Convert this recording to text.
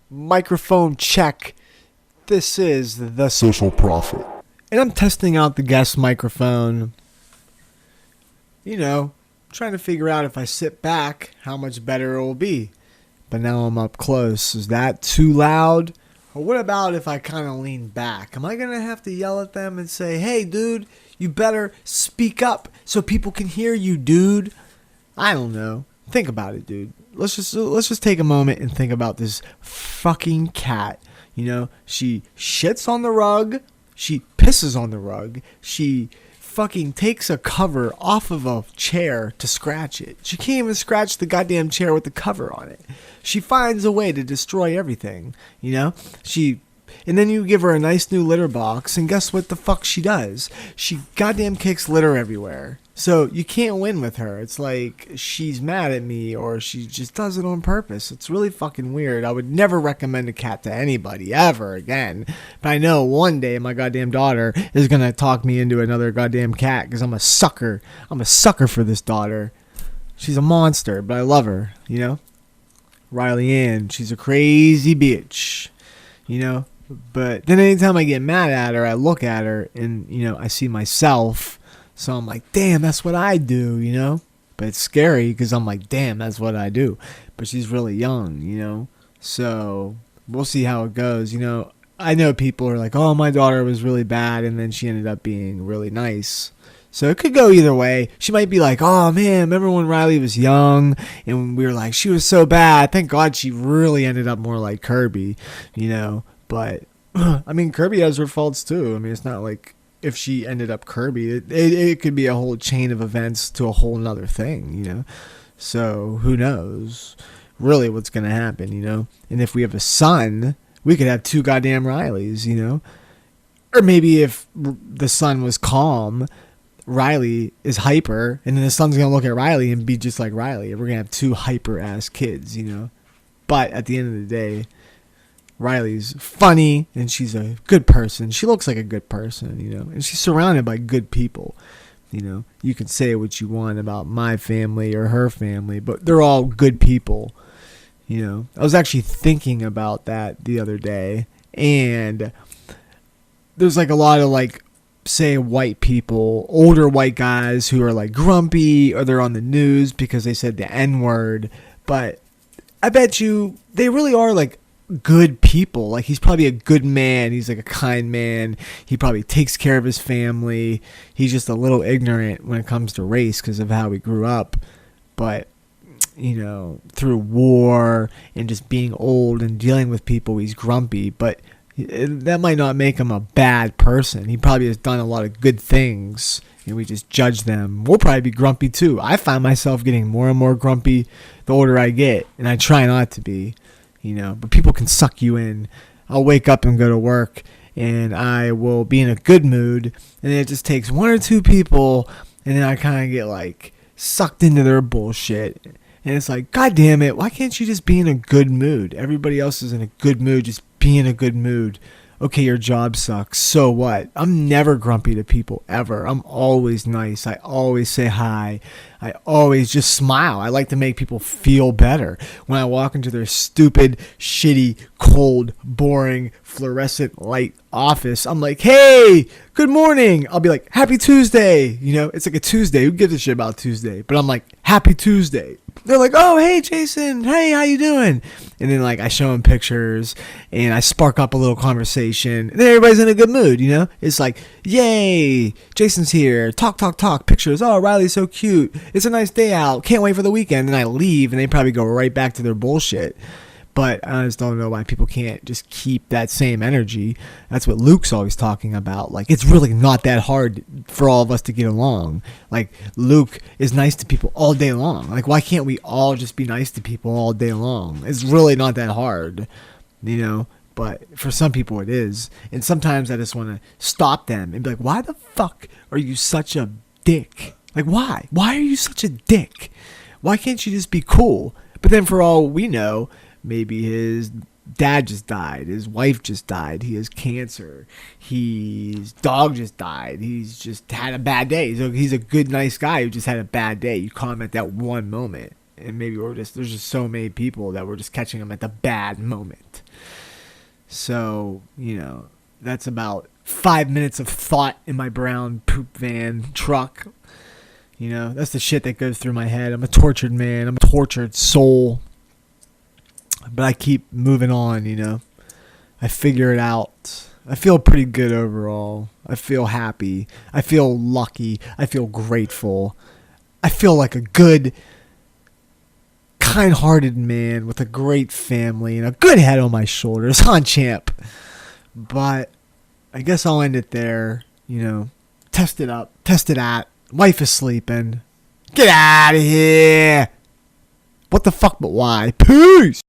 Microphone check. This is the Social Prophet. And I'm testing out the guest microphone. You know, trying to figure out if I sit back, how much better it will be. But now I'm up close. Is that too loud? Or what about if I kind of lean back? Am I going to have to yell at them and say, hey, dude, you better speak up so people can hear you, dude? I don't know. Think about it, dude. Let's just take a moment and think about this fucking cat. You know, she shits on the rug. She pisses on the rug. She fucking takes a cover off of a chair to scratch it. She can't even scratch the goddamn chair with the cover on it. She finds a way to destroy everything, you know? And then you give her a nice new litter box, and guess what the fuck she does? She goddamn kicks litter everywhere. So you can't win with her. It's like she's mad at me or she just does it on purpose. It's really fucking weird. I would never recommend a cat to anybody ever again. But I know one day my goddamn daughter is going to talk me into another goddamn cat because I'm a sucker. I'm a sucker for this daughter. She's a monster, but I love her, you know? Riley Ann, she's a crazy bitch, you know? But then anytime I get mad at her, I look at her and, you know, I see myself. So I'm like, damn, that's what I do, you know? But it's scary because I'm like, damn, that's what I do. But she's really young, you know? So we'll see how it goes, you know? I know people are like, oh, my daughter was really bad and then she ended up being really nice. So it could go either way. She might be like, oh, man, remember when Riley was young and we were like, she was so bad. Thank God she really ended up more like Kirby, you know? But, I mean, Kirby has her faults too. I mean, it's not like if she ended up Kirby, it could be a whole chain of events to a whole nother thing, you know? So who knows really what's going to happen, you know? And if we have a son, we could have two goddamn Rileys, you know? Or maybe if the son was calm, Riley is hyper, and then the son's going to look at Riley and be just like Riley. And we're going to have two hyper-ass kids, you know? But at the end of the day, Riley's funny and she's a good person. She looks like a good person, you know, and she's surrounded by good people. You know, you can say what you want about my family or her family, but they're all good people. You know, I was actually thinking about that the other day, and there's like a lot of like, say, white people, older white guys who are like grumpy or they're on the news because they said the N-word, but I bet you they really are like good people. Like, he's probably a good man. He's like a kind man. He probably takes care of his family. He's just a little ignorant when it comes to race because of how he grew up. But, you know, through war and just being old and dealing with people, he's grumpy. But that might not make him a bad person. He probably has done a lot of good things and we just judge them. We'll probably be grumpy too. I find myself getting more and more grumpy the older I get, and I try not to be. You know, but people can suck you in. I'll wake up and go to work and I will be in a good mood, and then it just takes one or two people and then I kind of get like sucked into their bullshit. And it's like, God damn it, why can't you just be in a good mood? Everybody else is in a good mood. Just be in a good mood. Okay, your job sucks. So what? I'm never grumpy to people, ever. I'm always nice. I always say hi. I always just smile. I like to make people feel better. When I walk into their stupid, shitty, cold, boring, fluorescent light office, I'm like, hey, good morning. I'll be like, happy Tuesday. You know, it's like a Tuesday. Who gives a shit about Tuesday? But I'm like, happy Tuesday. They're like, oh, hey, Jason. Hey, how you doing? And then, like, I show them pictures, and I spark up a little conversation. And then everybody's in a good mood, you know? It's like, yay, Jason's here. Talk, talk, talk. Pictures. Oh, Riley's so cute. It's a nice day out. Can't wait for the weekend. And I leave, and they probably go right back to their bullshit. But I just don't know why people can't just keep that same energy. That's what Luke's always talking about. Like, it's really not that hard for all of us to get along. Like, Luke is nice to people all day long. Like, why can't we all just be nice to people all day long? It's really not that hard, you know? But for some people it is. And sometimes I just want to stop them and be like, why the fuck are you such a dick? Like, why? Why are you such a dick? Why can't you just be cool? But then for all we know, maybe his dad just died. His wife just died. He has cancer. His dog just died. He's just had a bad day. So he's a good, nice guy who just had a bad day. You call him at that one moment. and maybe there's just so many people that we're just catching them at the bad moment. So, that's about 5 minutes of thought in my brown poop van truck. That's the shit that goes through my head. I'm a tortured man. I'm a tortured soul. But I keep moving on, I figure it out. I feel pretty good overall. I feel happy. I feel lucky. I feel grateful. I feel like a good, kind-hearted man with a great family and a good head on my shoulders. Huh, champ? But I guess I'll end it there. Test it up. Test it at. Wife is sleeping. Get out of here. What the fuck, but why? Peace.